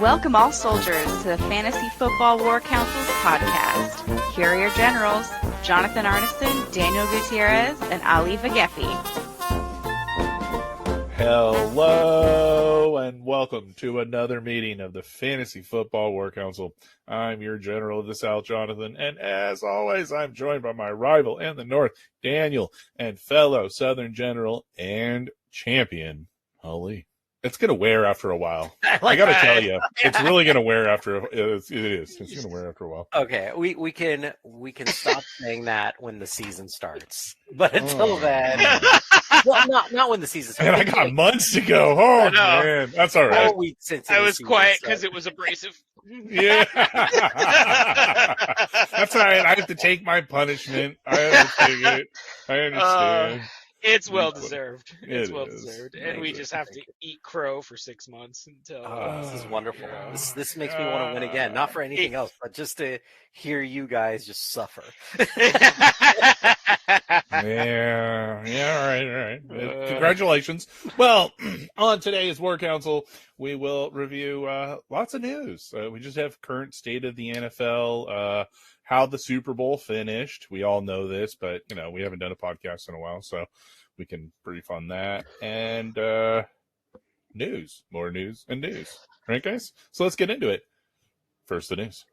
Welcome all soldiers to the Fantasy Football War Council's podcast. Here are your generals, Jonathan Arneson, Daniel Gutierrez, and Ali Vagefi. Hello, and welcome to another meeting of the Fantasy Football War Council. I'm your general of the South, Jonathan, and as always, I'm joined by my rival in the North, Daniel, and fellow Southern general and champion, Ali. It's going to wear after a while. I got to tell you, it's really going to wear after. It's going to wear after a while. Okay, we can stop saying that when the season starts, but until then, well, not when the season starts. And I got months to go. Oh man, that's all right. I was quiet because it was abrasive. Yeah, that's all right. I have to take my punishment. I understand it. I understand. It's well deserved. It's well is. deserved, and we just have to eat crow for 6 months until. This is wonderful. This makes me want to win again, not for anything else, but just to hear you guys just suffer. Yeah. All right. Congratulations. Well, on today's War Council, we will review lots of news. We just have current state of the NFL, how the Super Bowl finished. We all know this, but we haven't done a podcast in a while, so we can brief on that. And news, more news and news. Right, guys? So let's get into it. First, the news.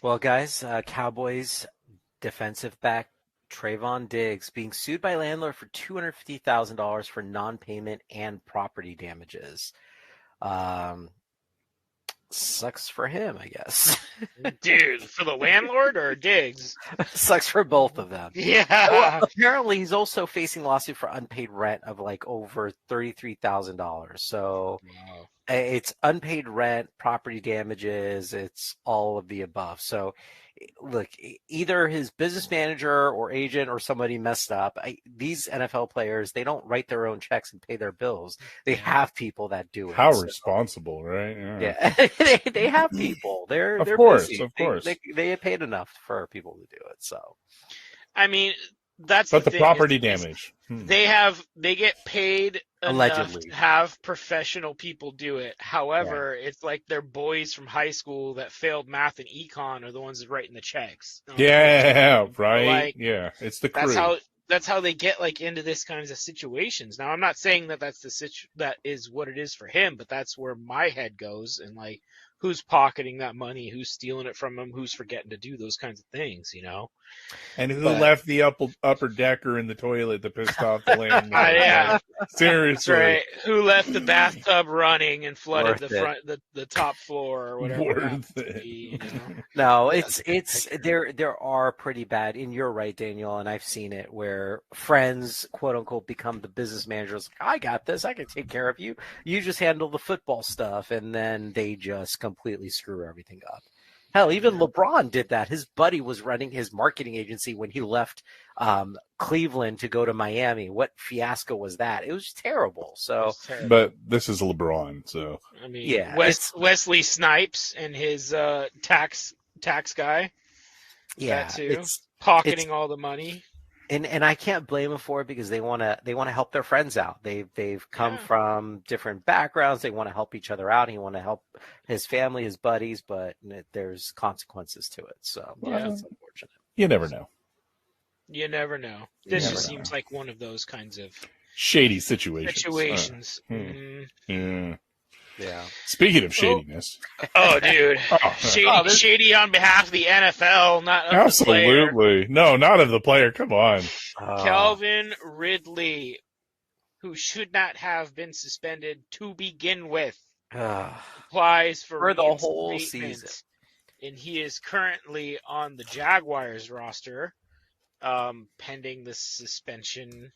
Well, guys, Cowboys defensive back Trayvon Diggs being sued by landlord for $250,000 for non-payment and property damages. Sucks for him, I guess. Dude, for the landlord or Diggs? Sucks for both of them. Yeah. Well, apparently, he's also facing lawsuit for unpaid rent of like over $33,000. So It's unpaid rent, property damages. It's all of the above. So look, either his business manager or agent or somebody messed up. These NFL players, they don't write their own checks and pay their bills. They have people that do it. How responsible, right? Yeah. they have people. They're of course, busy. Of course. They get paid enough for people to do it. So, I mean, that's but the the thing property is, damage. They get paid allegedly enough to have professional people do it. However, It's like their boys from high school that failed math and econ are the ones writing the checks. Yeah, right. Like, yeah, it's the crew. That's how they get into this kinds of situations. Now, I'm not saying that that is what it is for him, but that's where my head goes. And who's pocketing that money? Who's stealing it from him? Who's forgetting to do those kinds of things? And who left the upper decker in the toilet to piss off the landlord? Yeah, seriously. That's right. Who left the bathtub running and flooded the top floor or whatever? Worth it. Be, No, it's there are pretty bad, and you're right, Daniel, and I've seen it where friends, quote unquote, become the business managers. I got this, I can take care of you. You just handle the football stuff, and then they just completely screw everything up. Hell, even LeBron did that. His buddy was running his marketing agency when he left Cleveland to go to Miami. What fiasco was that? It was terrible. So, but this is LeBron, so I mean, Wesley Snipes and his tax guy. Yeah, that too. Pocketing all the money. And I can't blame them for it because they want to help their friends out. They've come from different backgrounds. They want to help each other out. He want to help his family, his buddies, but there's consequences to it. So that's unfortunate. You never know. You never know. This just seems like one of those kinds of shady situations. Yeah. Speaking of shadiness. Oh, dude. Shady on behalf of the NFL, not of absolutely. the player. No, not of the player. Come on. Calvin Ridley, who should not have been suspended to begin with, applies for the whole season. And he is currently on the Jaguars roster, pending the suspension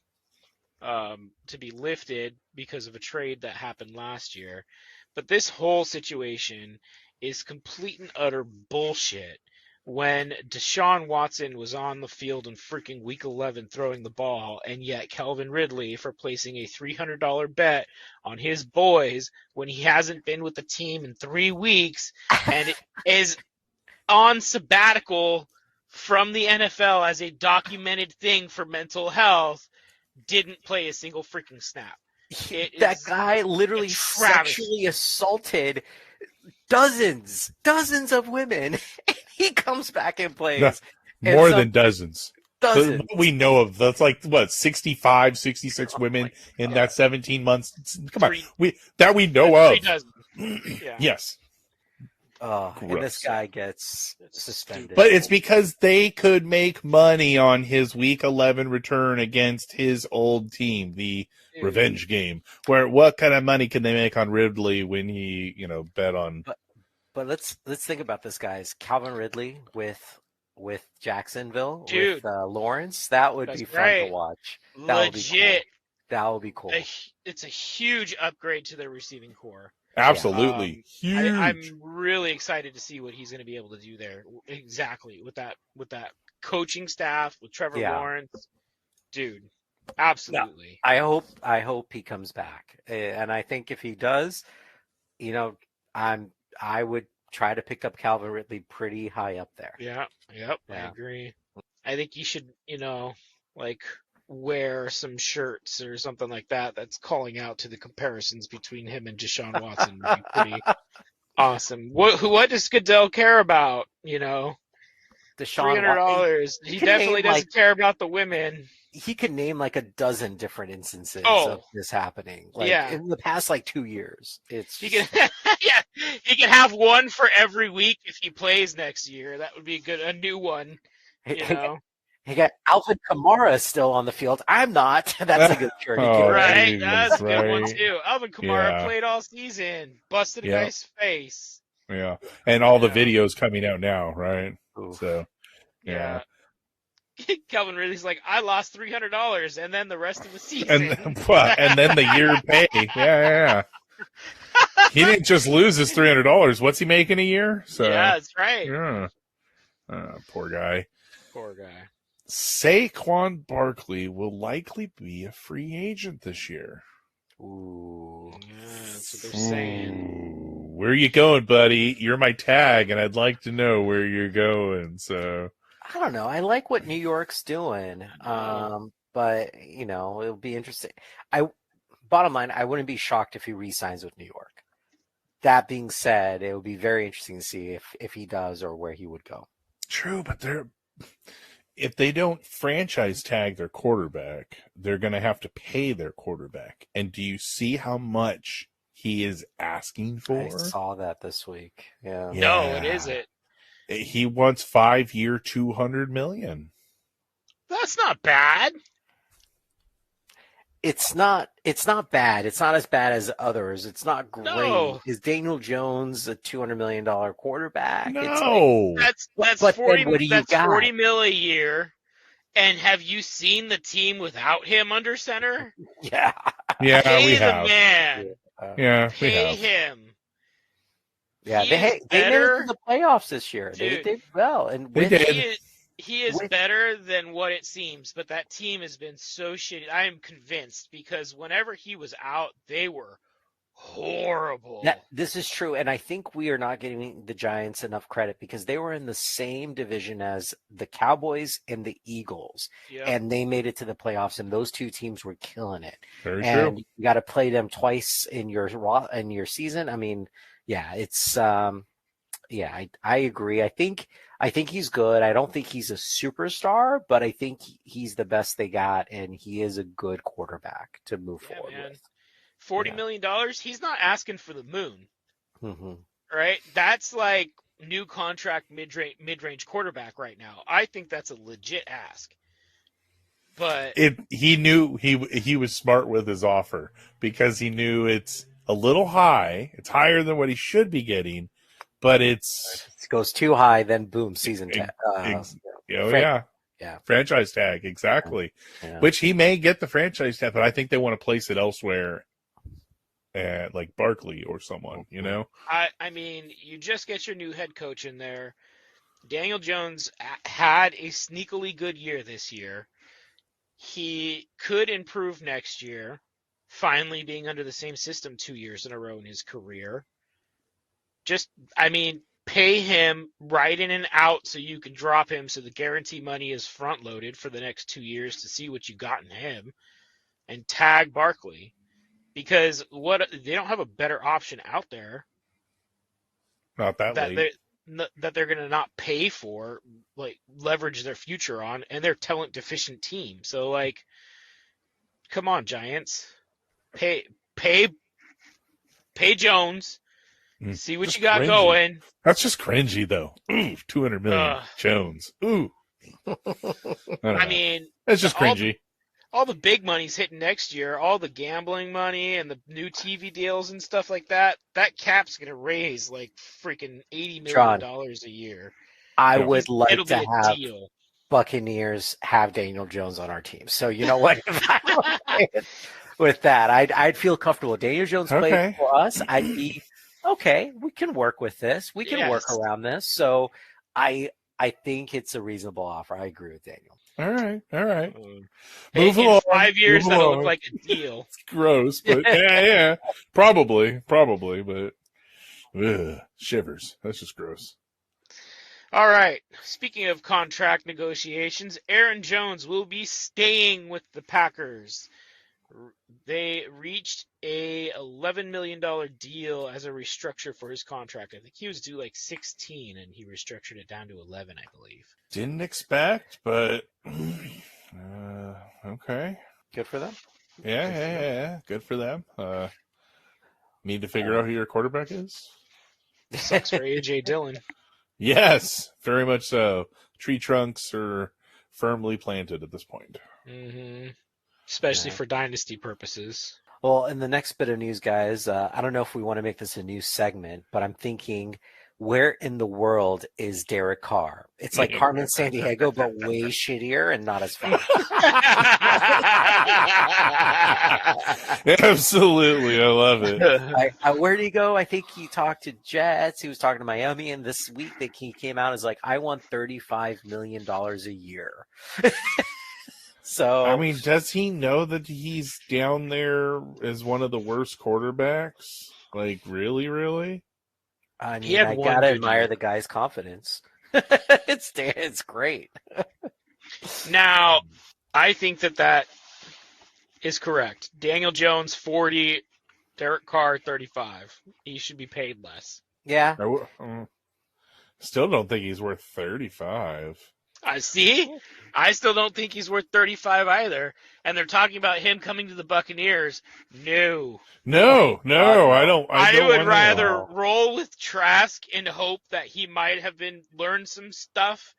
to be lifted because of a trade that happened last year. But this whole situation is complete and utter bullshit when Deshaun Watson was on the field in freaking week 11 throwing the ball, and yet Calvin Ridley, for placing a $300 bet on his boys when he hasn't been with the team in 3 weeks and is on sabbatical from the NFL as a documented thing for mental health, didn't play a single freaking snap. That is guy literally a travesty. sexually assaulted dozens of women. He comes back and plays. And More some than dozens. dozens. What we know of, that's like, what, 65, 66 women in that 17 months? Come on. We know of. 3 dozen. Yeah. Yes. And this guy gets suspended. But it's because they could make money on his Week 11 return against his old team, the revenge game. Where what kind of money can they make on Ridley when he, bet on? But let's think about this, guys. Calvin Ridley with Jacksonville, Dude, with Lawrence. That would be fun to watch. Legit. That would be cool. It's a huge upgrade to their receiving core. Absolutely. Huge. I'm really excited to see what he's going to be able to do there. Exactly. With that coaching staff, with Trevor Lawrence. Dude, absolutely. No, I hope he comes back. And I think if he does, I would try to pick up Calvin Ridley pretty high up there. Yeah. I agree. I think you should, wear some shirts or something like that that's calling out to the comparisons between him and Deshaun Watson would be pretty awesome. What does Goodell care about? Deshaun $300. He definitely doesn't care about the women. He could name like a dozen different instances of this happening. In the past 2 years. He can have one for every week if he plays next year. That would be a new one. He got Alvin Kamara still on the field. I'm not. That's a good shirt. Right, that's a good one too. Alvin Kamara played all season, busted a guy's face. Yeah, and all the videos coming out now, right? Ooh. So, yeah. Calvin Ridley's like, I lost $300, and then the rest of the season, and then the year pay. Yeah. He didn't just lose his $300. What's he making a year? So yeah, that's right. Yeah. Poor guy. Poor guy. Saquon Barkley will likely be a free agent this year. Ooh. Yeah, that's what they're saying. Where you going, buddy? You're my tag, and I'd like to know where you're going. So I don't know. I like what New York's doing, but it'll be interesting. Bottom line, I wouldn't be shocked if he re-signs with New York. That being said, it would be very interesting to see if he does or where he would go. True, but if they don't franchise tag their quarterback, they're going to have to pay their quarterback. And do you see how much he is asking for? I saw that this week. Yeah. No, it isn't. He wants 5-year, $200 million. That's not bad. It's not bad. It's not as bad as others. It's not great. No. Is Daniel Jones a $200 million quarterback? No. That's but 40. What do you that's got? $40 million a year. And have you seen the team without him under center? Yeah. Yeah, Pay we the have. Man. Yeah, we Pay have. him. Yeah, they made it to the playoffs this year. Dude, they did well, and they did. He is better than what it seems, but that team has been so shitty. I am convinced because whenever he was out, they were horrible. This is true, and I think we are not giving the Giants enough credit because they were in the same division as the Cowboys and the Eagles, and they made it to the playoffs, and those two teams were killing it. Very and true. You got to play them twice in your season. I mean, yeah, it's I agree. I think he's good. I don't think he's a superstar, but I think he's the best they got, and he is a good quarterback to move forward with. $40 million, he's not asking for the moon. Mm-hmm. Right? That's like new contract mid-range quarterback right now. I think that's a legit ask. But he knew he was smart with his offer because he knew it's a little high. It's higher than what he should be getting, but it goes too high, then boom, season tag. Franchise tag, exactly. Yeah. Which he may get the franchise tag, but I think they want to place it elsewhere, like Barkley or someone. I mean, you just get your new head coach in there. Daniel Jones had a sneakily good year this year. He could improve next year, finally being under the same system 2 years in a row in his career. Pay him right in and out so you can drop him so the guarantee money is front loaded for the next 2 years to see what you got in him, and tag Barkley. because they don't have a better option out there Not that late. that they're going to not pay for, like leverage their future on, and they're talent deficient team. So like, come on, Giants, pay Jones. See what you got cringy. going. That's just cringy, though. Ooh, $200 million, Jones. Ooh. I mean, it's just cringy. All the big money's hitting next year. All the gambling money and the new TV deals and stuff like that. That cap's gonna raise like freaking $80 million a year. I would like It'll to be a have deal. Buccaneers have Daniel Jones on our team. So you know what? With that, I'd feel comfortable. Daniel Jones played for us. I'd be okay. We can work with this. We can work around this. So I think it's a reasonable offer. I agree with Daniel. All right. Move along. 5 years, that'll look like a deal. It's gross, but yeah, probably, but shivers. That's just gross. All right. Speaking of contract negotiations, Aaron Jones will be staying with the Packers. They reached a $11 million deal as a restructure for his contract. I think he was due like 16, and he restructured it down to 11, I believe. Didn't expect, but okay. Good for them. Yeah. Good for them. Need to figure out who your quarterback is? Sucks for A.J. Dillon. Yes, very much so. Tree trunks are firmly planted at this point. Mm-hmm. Especially for dynasty purposes. Well, in the next bit of news, guys, I don't know if we want to make this a new segment, but I'm thinking, where in the world is Derek Carr? It's like Carmen Sandiego, but way shittier and not as fun. Absolutely, I love it. Where did he go? I think he talked to Jets. He was talking to Miami, and this week he came out as like, I want $35 million a year. So I mean, does he know that he's down there as one of the worst quarterbacks? Like, really? I mean, I gotta admire the guy's confidence. It's great. Now, I think that is correct. Daniel Jones 40, Derek Carr 35. He should be paid less. Yeah. Still don't think he's worth 35. See, I still don't think he's worth 35 either. And they're talking about him coming to the Buccaneers. No, I don't. I would rather roll with Trask and hope that he might have learned some stuff,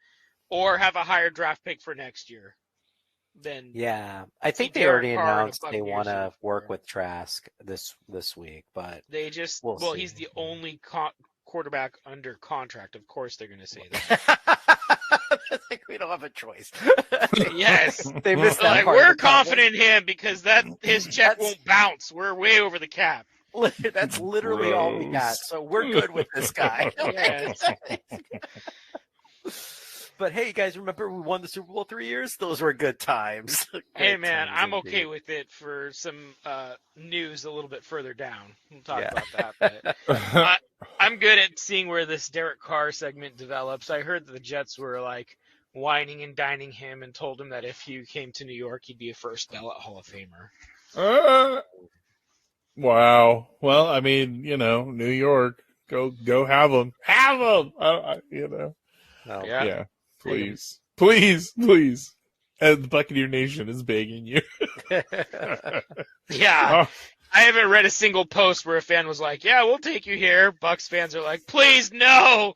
or have a higher draft pick for next year. I think they already announced they want to work with Trask this week, but they just he's the only quarterback under contract. Of course, they're going to say that. I think we don't have a choice. Yes, they missed that part. We're confident in him because his check won't bounce. We're way over the cap. That's literally all we got. So we're good with this guy. Yes. But hey, guys, remember we won the Super Bowl 3 years? Those were good times. Hey, man, I'm okay with it for some news a little bit further down. We'll talk about that. But I'm good at seeing where this Derek Carr segment develops. I heard that the Jets were like whining and dining him and told him that if he came to New York, he'd be a first ballot Hall of Famer. Wow. Well, I mean, New York, go have them. Have them! Oh, yeah. Please. And the Buccaneer Nation is begging you. Yeah. I haven't read a single post where a fan was like, yeah, we'll take you here. Bucs fans are like, please, no.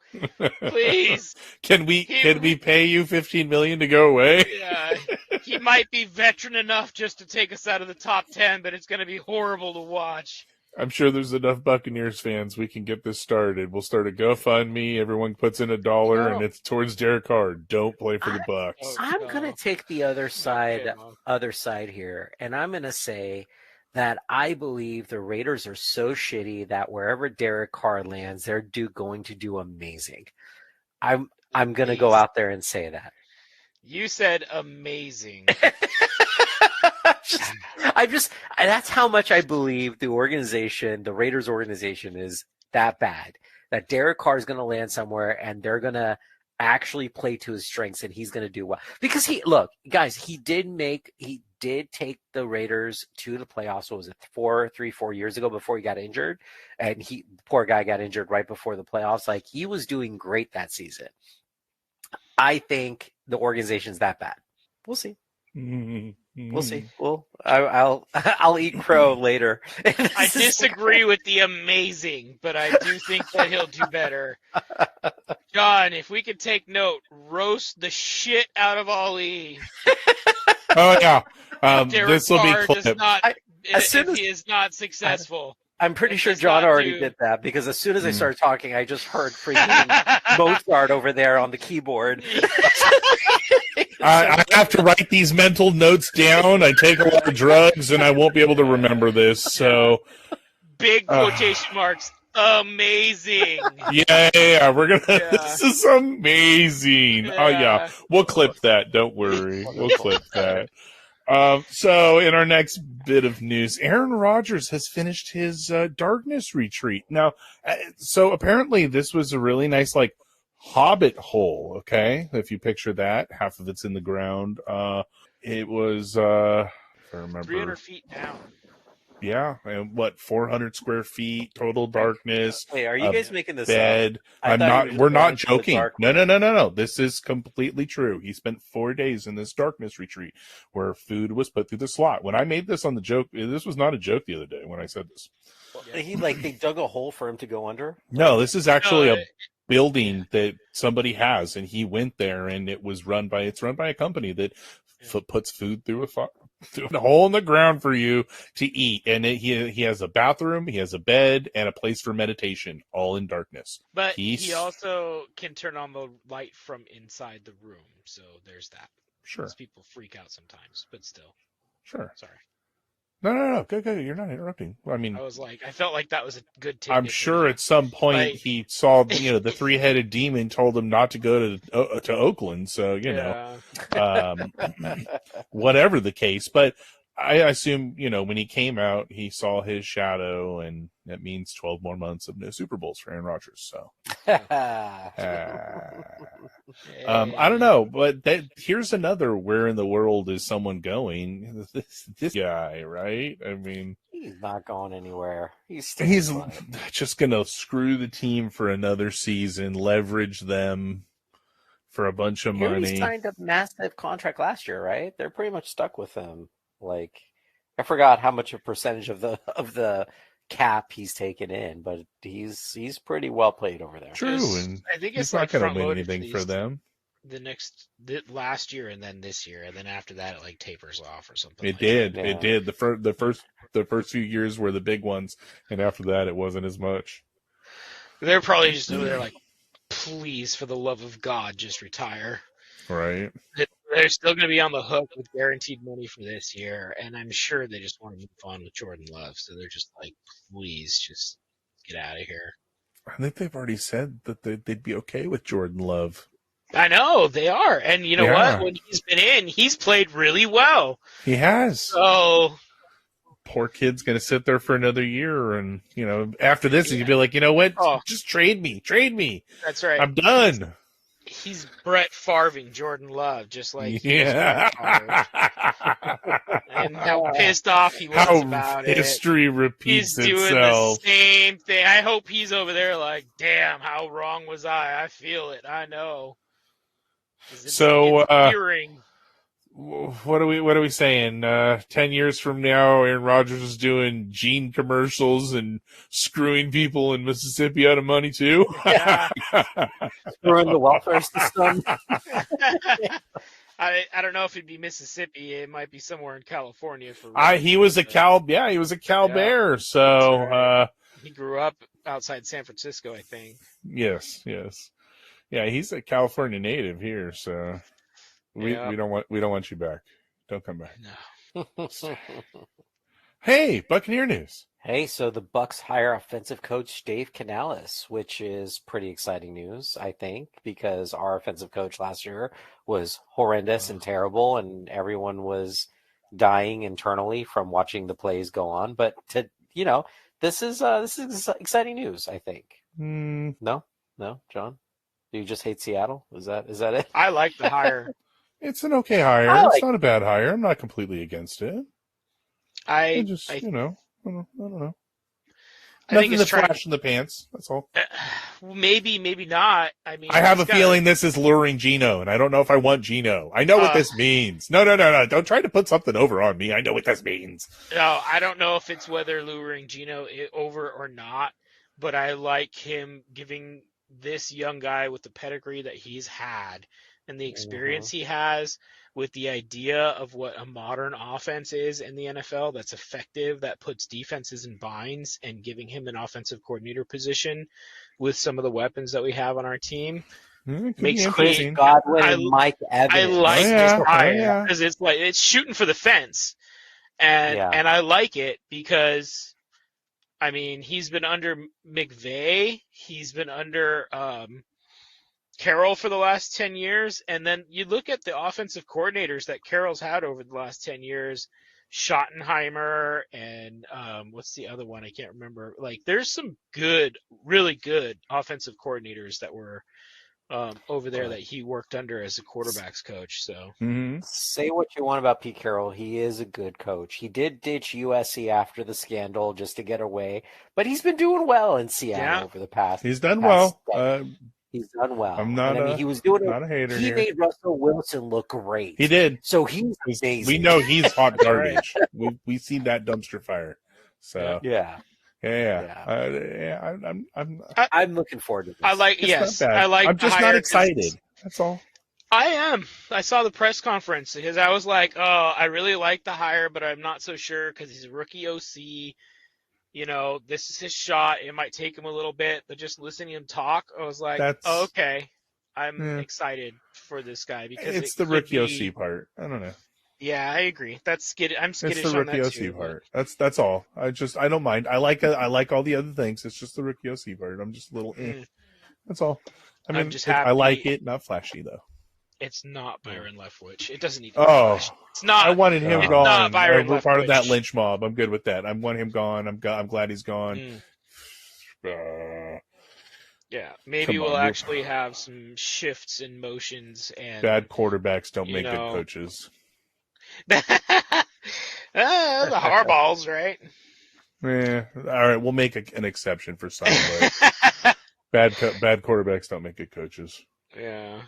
Please. Can we pay you $15 million to go away? Yeah. He might be veteran enough just to take us out of the top 10, but it's going to be horrible to watch. I'm sure there's enough Buccaneers fans. We can get this started. We'll start a GoFundMe. Everyone puts in $1, and it's towards Derek Carr. Don't play for the Bucs. I'm going to take the other side here, and I'm going to say that I believe the Raiders are so shitty that wherever Derek Carr lands, they're going to do amazing. I'm going to go out there and say that. You said amazing. That's how much I believe the Raiders organization is that bad, that Derek Carr is going to land somewhere and they're going to actually play to his strengths and he's going to do well. Because he did did take the Raiders to the playoffs. What was it, 4 years ago before he got injured? And the poor guy got injured right before the playoffs. Like, he was doing great that season. I think the organization's that bad. We'll see. We'll see. Well, I'll eat crow later. I disagree with the amazing, but I do think that he'll do better. John, if we could take note, roast the shit out of Ali. Oh yeah, Derek this will be Carr clipped. does not. If he is not successful. I'm pretty sure does John not already do- did that, because as soon as I started talking, I just heard freaking Mozart over there on the keyboard. I have to write these mental notes down. I take a lot of drugs, and I won't be able to remember this. So, Big quotation marks. Amazing. yeah, we're gonna. Yeah. This is amazing. Oh yeah, we'll clip that. Don't worry, we'll clip that. So in our next bit of news, Aaron Rodgers has finished his darkness retreat. Now, so apparently this was a really nice, like, hobbit hole. Okay, if you picture that, half of it's in the ground. It was, if I remember, 300 feet down. yeah, and what, 400 square feet, total darkness. Wait, are you guys making this bed. up? I'm not. We're not going to the joking. dark No. This is completely true. He spent 4 days in this darkness retreat where food was put through the slot. When I made this on the joke, this was not a joke the other day when I said this. They dug a hole for him to go under? No, this is actually No, a building that somebody has, and he went there, and it's run by a company that puts food through a hole in the ground for you to eat. And he has a bathroom, he has a bed, and a place for meditation, all in darkness. But he also can turn on the light from inside the room, so there's that. Sure. Because people freak out sometimes, but still. Sure. Sorry. No. Go. You're not interrupting. I mean, I felt like that was a good tip. I'm sure at some point he saw, the three-headed demon told him not to go to Oakland. So, whatever the case. But I assume, when he came out, he saw his shadow, and that means 12 more months of no Super Bowls for Aaron Rodgers. So, I don't know, but here's another. Where in the world is someone going? This guy, right? I mean, he's not going anywhere. He's just gonna screw the team for another season, leverage them for a bunch of money. He signed a massive contract last year, right? They're pretty much stuck with him. Like, I forgot how much a percentage of the cap he's taken in, but he's pretty well played over there. True, and I think he's not going to win anything for them. Last year and then this year, and then after that it tapers off or something. It did. The first few years were the big ones, and after that it wasn't as much. They're probably just over there like, please, for the love of God, just retire. Right. They're still going to be on the hook with guaranteed money for this year, and I'm sure they just want to move on with Jordan Love. So they're just like, please, just get out of here. I think they've already said that they'd be okay with Jordan Love. I know, they are. And you know what? When he's been in, he's played really well. He has. So poor kid's going to sit there for another year, and, after this, he'd be like, you know what? Just trade me. That's right. I'm done. He's Brett Favre-ing Jordan Love, just like yeah. And how pissed off he was about it. History repeats itself. He's doing the same thing. I hope he's over there like, damn, how wrong was I? I feel it. I know. So, what are we saying? 10 years from now, Aaron Rodgers is doing Gene commercials and screwing people in Mississippi out of money too. Yeah. Screwing the welfare system. I don't know if it'd be Mississippi. It might be somewhere in California. He was a Cal Bear. So right. He grew up outside San Francisco, I think. Yes. Yeah, he's a California native here, so. We don't want you back. Don't come back. No. Hey, Buccaneer news. Hey, so the Bucs hire offensive coach Dave Canales, which is pretty exciting news, I think, because our offensive coach last year was horrendous and terrible, and everyone was dying internally from watching the plays go on. But this is exciting news, I think. No, John, do you just hate Seattle? Is that it? I like the hire. It's an okay hire. It's not a bad hire. I'm not completely against it. I don't know. I think Nothing it's to flash in the pants. That's all. Maybe not. I mean, I have a feeling this is luring Gino, and I don't know if I want Gino. I know what this means. No. Don't try to put something over on me. I know what this means. No, I don't know if it's whether luring Gino over or not, but I like him giving this young guy with the pedigree that he's had and the experience he has with the idea of what a modern offense is in the NFL that's effective, that puts defenses in binds, and giving him an offensive coordinator position with some of the weapons that we have on our team. Makes Chris Godwin and Mike Evans. I like this hire because it's like it's shooting for the fence, and I like it because, I mean, he's been under McVay, he's been under Carroll for the last 10 years, and then you look at the offensive coordinators that Carroll's had over the last 10 years, Schottenheimer and what's the other one? I can't remember. Like, there's some good, really good offensive coordinators that were over there that he worked under as a quarterback's coach. So say what you want about Pete Carroll, he is a good coach. He did ditch USC after the scandal just to get away, but he's been doing well in Seattle over the past. He's done well. He's done well. I'm not. He was doing not a hater. He made Russell Wilson look great. He did. So he's amazing. We know he's hot garbage. we seen that dumpster fire. So I'm looking forward to this. I'm just not excited. That's all. I am. I saw the press conference because I was like, oh, I really like the hire, but I'm not so sure because he's a rookie OC. You know, this is his shot. It might take him a little bit, but just listening to him talk, I was like, okay, I'm excited for this guy because it's the rookie OC part. I don't know. Yeah, I agree. I'm skittish it's the on rookie that OC too. part. That's all. I don't mind. I like all the other things. It's just the rookie OC part. I'm just a little. That's all. I mean, I like it. Not flashy though. It's not Byron Leftwich. It doesn't need to be flash. It's not. I wanted him it's gone. Not Byron We're part of that Leftwich. lynch mob. I'm good with that. I want him gone. I'm glad he's gone. Yeah, maybe we'll actually have some shifts in motions and bad quarterbacks don't make good coaches. The Harbaughs, right? Yeah. All right, we'll make an exception for some. But bad quarterbacks don't make good coaches. Yeah.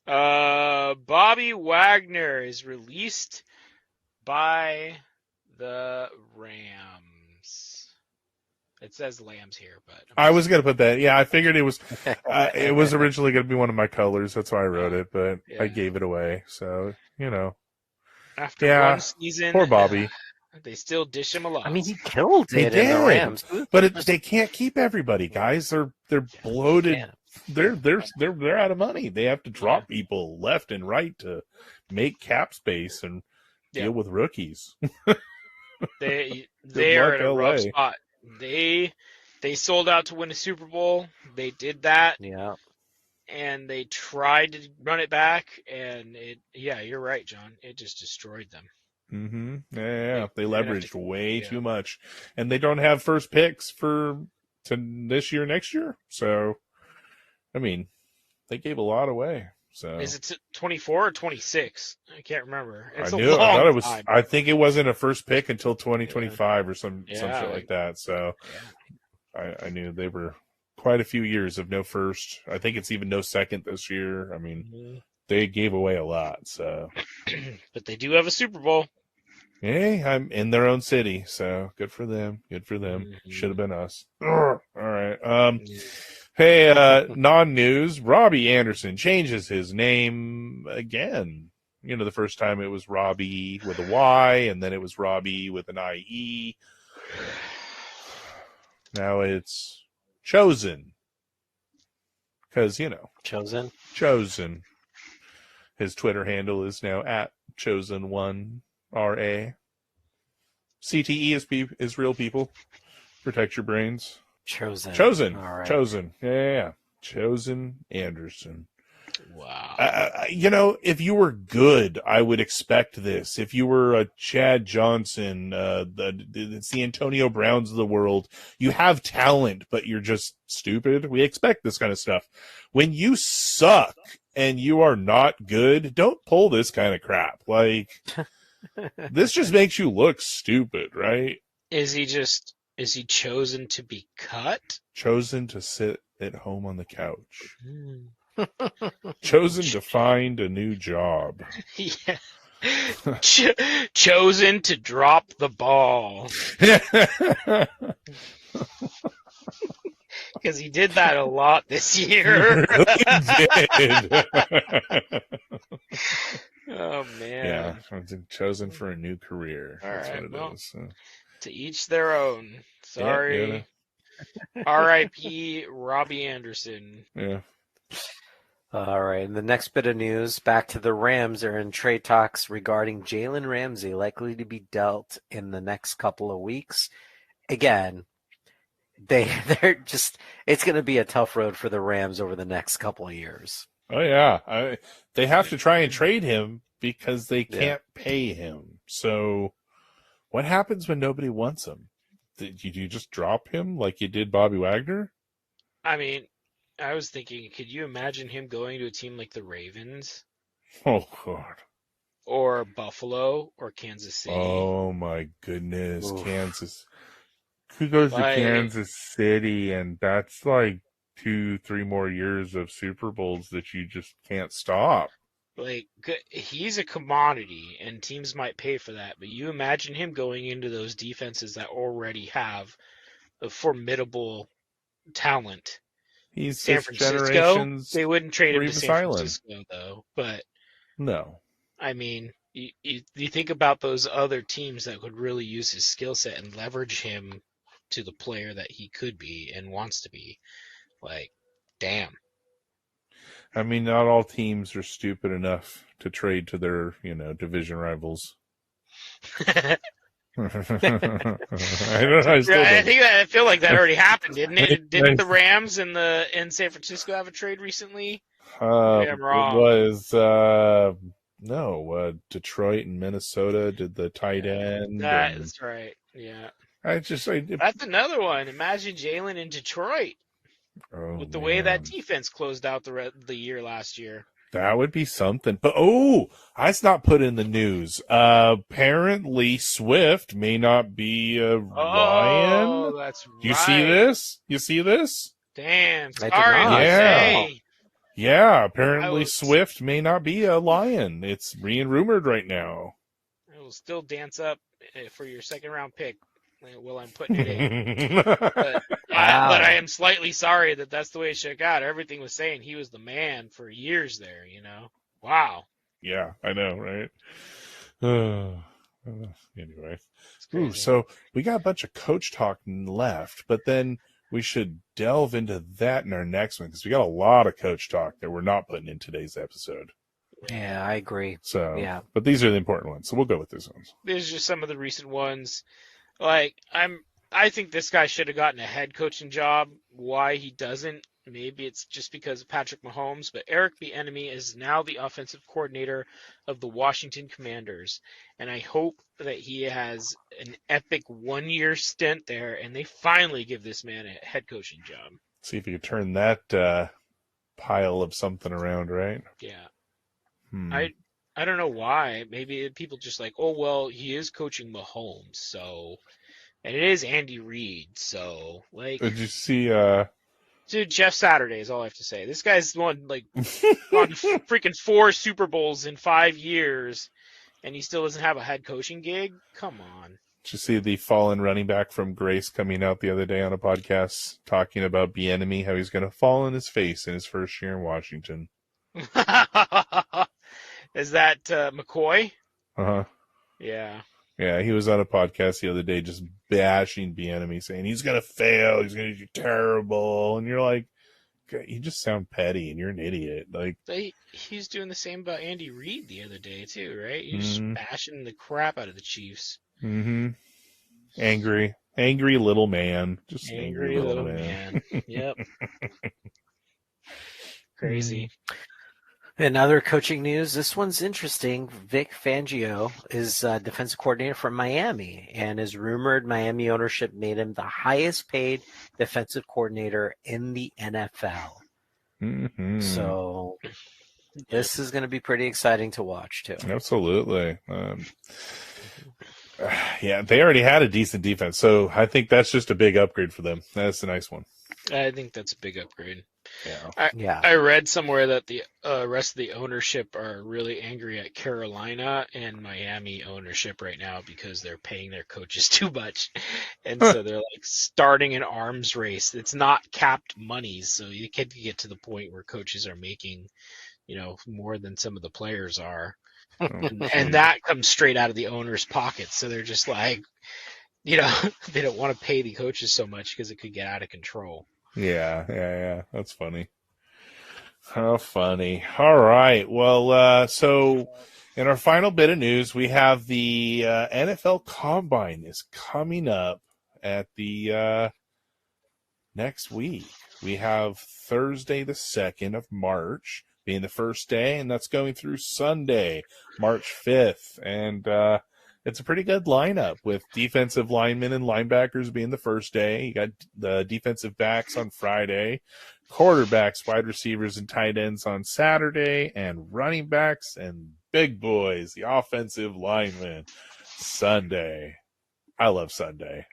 Bobby Wagner is released by the Rams. It says Lambs here, but I was gonna put that. Yeah, I figured it was. It was originally gonna be one of my colors. That's why I wrote it, but I gave it away. So after one season, poor Bobby. They still dish him a lot. I mean, he killed it in the Rams, but they can't keep everybody, guys. They're bloated. Yeah. They're out of money. They have to drop people left and right to make cap space and deal with rookies. They are in a rough spot. They sold out to win a Super Bowl. They did that. Yeah. And they tried to run it back, and you're right, John. It just destroyed them. Mm-hmm. Yeah. They leveraged way too much, and they don't have first picks to this year, next year. So, I mean, they gave a lot away. So is it 24 or 26? I can't remember. It's time. I think it wasn't a first pick until 2025 or some shit like that. So I knew they were quite a few years of no first. I think it's even no second this year. I mean, they gave away a lot. So, but they do have a Super Bowl. Hey, I'm in their own city, so good for them. Good for them. Mm-hmm. Should have been us. All right. Hey, non-news. Robbie Anderson changes his name again. You know, the first time it was Robbie with a Y, and then it was Robbie with an IE. Now it's Chosen. Because, Chosen. His Twitter handle is now at Chosen1RA. CTE is real people. Protect your brains. Chosen. All right. Chosen. Yeah. Chosen Anderson. Wow. If you were good, I would expect this. If you were a Chad Johnson, it's the Antonio Browns of the world, you have talent, but you're just stupid. We expect this kind of stuff. When you suck and you are not good, don't pull this kind of crap. Like, this just makes you look stupid, right? Is he chosen to be cut? Chosen to sit at home on the couch. Chosen to find a new job. Yeah. Chosen to drop the ball. Because he did that a lot this year. Did. Oh, man. Yeah, I've been chosen for a new career. All That's right, what it well, is. To each their own. Sorry. Yeah. R.I.P. Robbie Anderson. Yeah. All right, and the next bit of news, back to the Rams are in trade talks regarding Jalen Ramsey, likely to be dealt in the next couple of weeks. Again, they're just, it's going to be a tough road for the Rams over the next couple of years. Oh, yeah. They have to try and trade him because they can't pay him. So what happens when nobody wants him? Did you just drop him like you did Bobby Wagner? I mean, I was thinking, could you imagine him going to a team like the Ravens? Oh, God. Or Buffalo or Kansas City? Oh, my goodness. Oof. Kansas. Who goes to Kansas City, and that's like 2-3 more years of Super Bowls that you just can't stop. Like, he's a commodity, and teams might pay for that. But you imagine him going into those defenses that already have a formidable talent. He's San this Francisco, generation's they wouldn't trade him to Revis San Island. Francisco, though. But, No. I mean, you think about those other teams that could really use his skill set and leverage him to the player that he could be and wants to be. Like, damn. I mean, not all teams are stupid enough to trade to their, division rivals. I feel like that already happened, didn't it? Didn't the Rams in San Francisco have a trade recently? Maybe I'm wrong. It was Detroit and Minnesota did the tight end. That's right. Yeah. That's another one. Imagine Jalen in Detroit with the way that defense closed out the year last year. That would be something. But, that's not put in the news. Apparently, Swift may not be a Lion. Oh, that's right. You see this? You see this? Damn. I did Sorry not. to say. Yeah, apparently Swift may not be a Lion. It's being rumored right now. I will still dance up for your second round pick while I'm putting it in. But I am slightly sorry that that's the way it shook out. Everything was saying he was the man for years there, Wow. Yeah, I know, right? Anyway. So we got a bunch of coach talk left, but then we should delve into that in our next one because we got a lot of coach talk that we're not putting in today's episode. Yeah, I agree. So, yeah. But these are the important ones, so we'll go with these ones. These are just some of the recent ones. Like, I think this guy should have gotten a head coaching job. Why he doesn't, maybe it's just because of Patrick Mahomes, but Eric Bieniemy is now the offensive coordinator of the Washington Commanders, and I hope that he has an epic 1-year stint there, and they finally give this man a head coaching job. See if you can turn that pile of something around, right? Yeah. I don't know why. Maybe people just like, oh, well, he is coaching Mahomes, so... And it is Andy Reid, so, like... Did you see... Dude, Jeff Saturday is all I have to say. This guy's won, freaking 4 Super Bowls in 5 years, and he still doesn't have a head coaching gig? Come on. Did you see the fallen running back from Grace coming out the other day on a podcast talking about Bieniemy, how he's going to fall on his face in his first year in Washington? Is that McCoy? Uh-huh. Yeah. Yeah, he was on a podcast the other day just bashing Bieniemy, saying he's going to fail, he's going to do terrible. And you're like, you just sound petty and you're an idiot. Like, he's doing the same about Andy Reid the other day, too, right? He's just bashing the crap out of the Chiefs. Mm-hmm. Angry little man. Just angry little man. Yep. Crazy. In other coaching news, this one's interesting. Vic Fangio is defensive coordinator for Miami, and is rumored Miami ownership made him the highest paid defensive coordinator in the NFL. Mm-hmm. So This is going to be pretty exciting to watch too. Absolutely. Yeah, they already had a decent defense, so I think that's just a big upgrade for them. That's a nice one. I think that's a big upgrade. Yeah. I read somewhere that the rest of the ownership are really angry at Carolina and Miami ownership right now because they're paying their coaches too much. And so they're like starting an arms race. It's not capped monies, so you can get to the point where coaches are making, more than some of the players are. And that comes straight out of the owner's pockets. So they're just like, they don't want to pay the coaches so much because it could get out of control. Yeah. That's funny. How funny. All right. Well, so in our final bit of news, we have the NFL Combine is coming up at the next week. We have Thursday, the 2nd of March, being the first day, and that's going through Sunday, March 5th. And it's a pretty good lineup with defensive linemen and linebackers being the first day. You got the defensive backs on Friday, quarterbacks, wide receivers, and tight ends on Saturday, and running backs and big boys, the offensive linemen, Sunday. I love Sunday.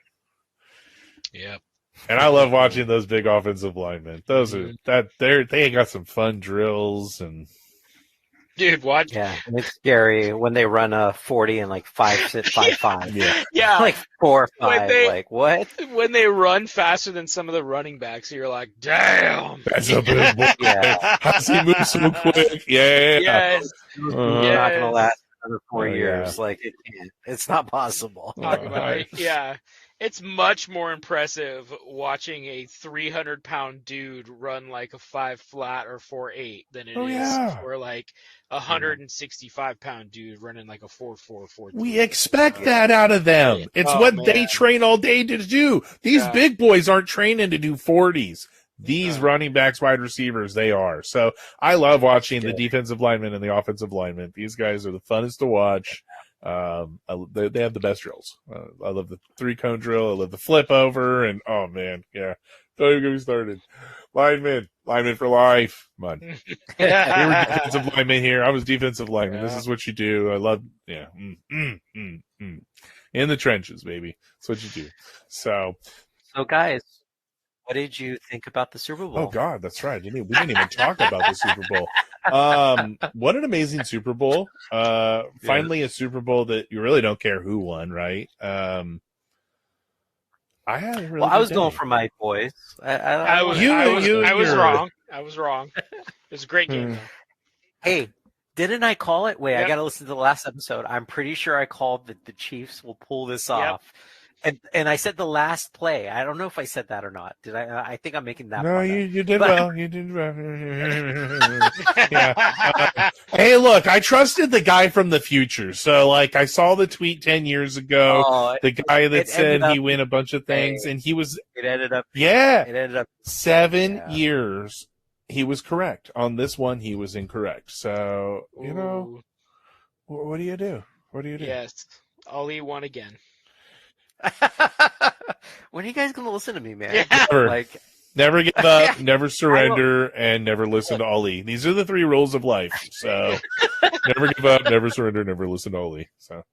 Yep. And I love watching those big offensive linemen. Those are they got some fun drills and dude, watch. Yeah, and it's scary when they run a 40 and like 5.5. Yeah, like 4 or 5. Like what? When they run faster than some of the running backs, you're like, damn. That's a big boy. Yeah. How's he move so quick? Yeah. Yes. It's not going to last another 4 years. Like it can't. It's not possible. Talk about it. Yeah. It's much more impressive watching a 300-pound dude run like a 5 flat or 4.8 than it is for like a 165-pound dude running like a 4.4, 4.3. We expect that out of them. It's what they train all day to do. These big boys aren't training to do 40s. These running backs, wide receivers, they are. So I love watching the defensive linemen and the offensive linemen. These guys are the funnest to watch. They have the best drills. I love the 3-cone drill. I love the flip over, and oh man, yeah. Don't even get me started. Linemen for life. Come on. We were defensive linemen here. I was defensive lineman. This is what you do. I love, in the trenches, baby. That's what you do. So guys, what did you think about the Super Bowl? Oh God, that's right. We didn't even talk about the Super Bowl. What an amazing Super Bowl. Finally a Super Bowl that you really don't care who won, right? I had a really I was good going day. for my boys. I was wrong. I was wrong. It was a great game. Hey, didn't I call it? Wait, Yep. I got to listen to the last episode. I'm pretty sure I called that the Chiefs will pull this off. And I said the last play. I don't know if I said that or not. Did I? I think I'm making that. No, you did well. You did well. Hey, look, I trusted the guy from the future. So, like, I saw the tweet 10 years ago. The guy that said he win a bunch of things, and he was. It ended up. Yeah. It ended up 7 years. He was correct. On this one, he was incorrect. So, what do you do? What do you do? Yes. Ali won again. When are you guys going to listen to me, man? Never. Never give up, never surrender, and never listen to Ali. These are the 3 rules of life. So, never give up, never surrender, never listen to Ali. So,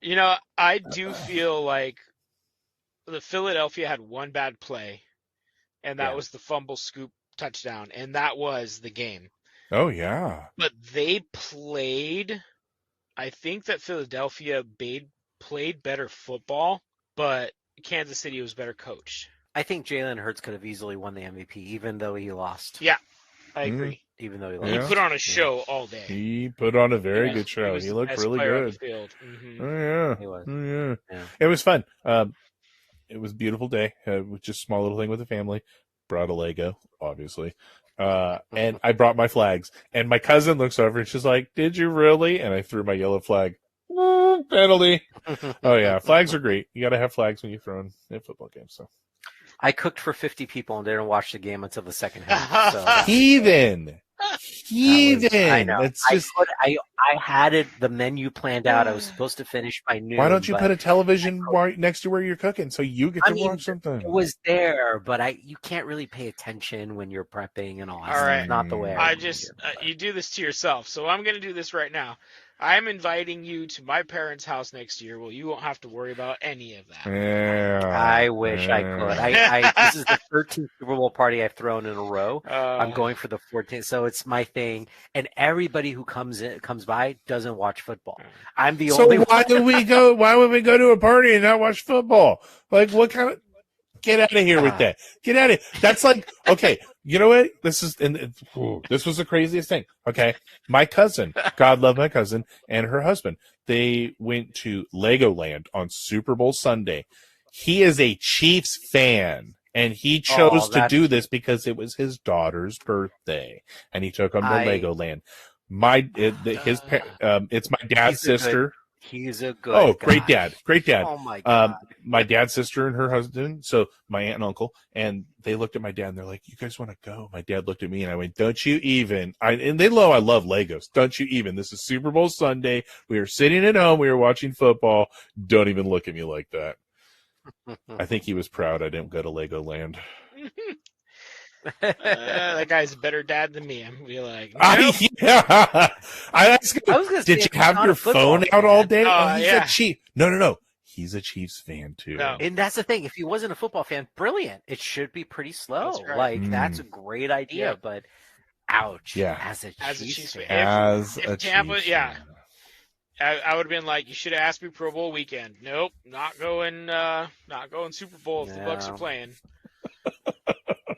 I do feel like the Philadelphia had one bad play, and that was the fumble scoop touchdown, and that was the game. Oh, yeah. But they played. I think that Philadelphia played better football, but Kansas City was better coached. I think Jalen Hurts could have easily won the MVP, even though he lost. Yeah, I agree. Even though he lost. He put on a show all day. He put on a very good show. He looked really good. Mm-hmm. Oh, yeah. He was. Oh, yeah. It was fun. It was a beautiful day. Just a small little thing with the family. Brought a Lego, obviously. And I brought my flags. And my cousin looks over and she's like, "Did you really?" And I threw my yellow flag. Penalty. Oh, yeah. Flags are great. You got to have flags when you throw in football games. So I cooked for 50 people and didn't watch the game until the second half. So Heathen. Heathen. I know. It's just. I had it. The menu planned out. I was supposed to finish by noon. Why don't you but put a television next to where you're cooking so you get to watch something? It was there, but you can't really pay attention when you're prepping and all that All stuff. right. Not the way I would just do, but- you do this to yourself. So I'm going to do this right now. I'm inviting you to my parents' house next year. Well, you won't have to worry about any of that. Yeah. I wish I could. This is the 13th Super Bowl party I've thrown in a row. I'm going for the 14th, so it's my thing. And everybody who comes by doesn't watch football. I'm the only. So why do we go? Why would we go to a party and not watch football? Like, what kind of? Get out of here with that. Get out of here. That's like, okay, you know what? This was the craziest thing. Okay. My cousin, God love my cousin, and her husband, they went to Legoland on Super Bowl Sunday. He is a Chiefs fan, and he chose to do this because it was his daughter's birthday, and he took them to Legoland. It's my dad's sister. He's a good guy. Great dad. Oh my God. My dad's sister and her husband, so my aunt and uncle, and they looked at my dad and they're like, "You guys want to go?" My dad looked at me and I went, "Don't you even?" And they know I love Legos. Don't you even? This is Super Bowl Sunday. We were sitting at home. We were watching football. Don't even look at me like that. I think he was proud I didn't go to Legoland. That guy's a better dad than me. I'm gonna be like, nope. I asked him, did you have your phone out all day? He's a Chief. No. He's a Chiefs fan too. No. And that's the thing. If he wasn't a football fan, brilliant. It should be pretty slow. That's right. That's a great idea, but ouch. Yeah. As a Chiefs fan. If Tampa, I would have been like, you should have asked me Pro Bowl weekend. Nope, not going Super Bowl if the Bucks are playing.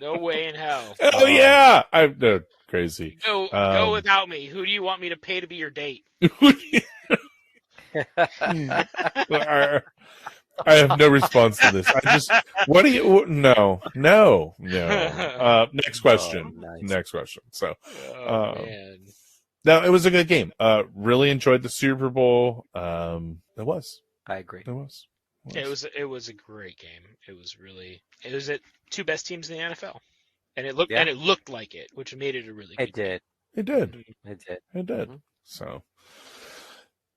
No way in hell. Oh yeah, I'm crazy. Go without me. Who do you want me to pay to be your date? I have no response to this. What do you? No. Next question. Nice. Next question. So, Man. no, it was a good game. Really enjoyed the Super Bowl. It was. I agree. It was. It was a great game. It was the two best teams in the NFL, and it looked like it, which made it a really good game. It did. Mm-hmm. So,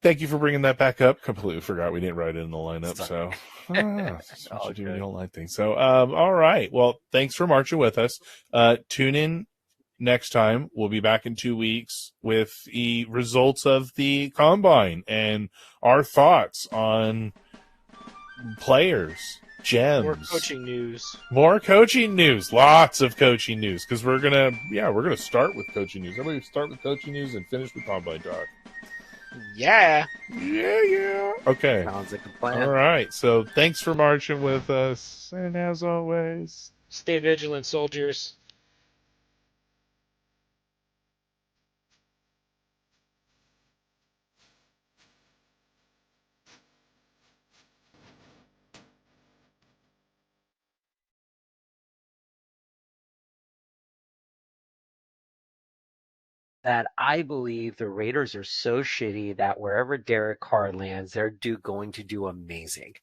thank you for bringing that back up. Completely forgot we didn't write it in the lineup. So, that's what you do when you don't like things. So, all right. Well, thanks for marching with us. Tune in next time. We'll be back in 2 weeks with the results of the combine and our thoughts on players, gems, more coaching news, lots of coaching news, because we're gonna start with coaching news. Everybody start with coaching news and finish with combine talk. Yeah. Okay, sounds like a plan. All right, so thanks for marching with us, and as always, stay vigilant, soldiers. That I believe the Raiders are so shitty that wherever Derek Carr lands, they're going to do amazing.